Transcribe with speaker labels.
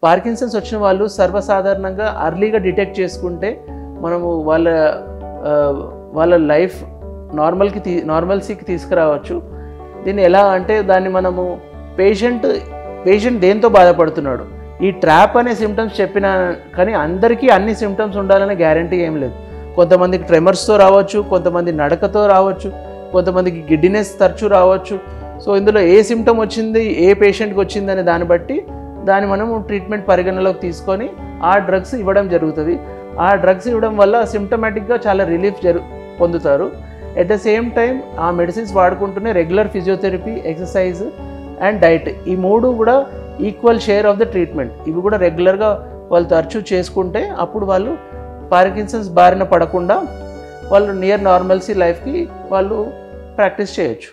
Speaker 1: Parkinson's వచ్చిన వాళ్ళు సర్వసాధారణంగా అర్లీగా డిటెక్ట్ చేసుకుంటే మనము వాళ్ళ లైఫ్ నార్మల్సీకి తీసుకురావచ్చు. దీన్ని ఎలా అంటే దాన్ని మనము పేషెంట్ దేంతో బాధపడుతున్నాడు, ఈ ట్రాప్ అనే సిమ్టమ్స్ చెప్పినా కానీ అందరికీ అన్ని సిమ్టమ్స్ ఉండాలనే గ్యారంటీ ఏం లేదు. కొంతమందికి ట్రెమర్స్తో రావచ్చు, కొంతమంది నడకతో రావచ్చు, కొంతమందికి గిడ్డినెస్ తరచూ రావచ్చు. సో ఇందులో ఏ సిమ్టమ్ వచ్చింది, ఏ పేషెంట్కి వచ్చింది అనే దాన్ని బట్టి దాన్ని మనము ట్రీట్మెంట్ పరిగణలోకి తీసుకొని ఆ డ్రగ్స్ ఇవ్వడం జరుగుతుంది. ఆ డ్రగ్స్ ఇవ్వడం వల్ల సిమ్టమాటిక్గా చాలా రిలీఫ్ పొందుతారు. ఎట్ ద సేమ్ టైం ఆ మెడిసిన్స్ వాడుకుంటూనే regular physiotherapy, exercise and diet, ఈ మూడు కూడా equal share of the treatment. ఇవి కూడా రెగ్యులర్గా వాళ్ళు తరచూ చేసుకుంటే అప్పుడు వాళ్ళు పార్కిన్సన్స్ బారిన పడకుండా వాళ్ళు నియర్ నార్మల్సీ లైఫ్కి వాళ్ళు ప్రాక్టీస్ చేయొచ్చు.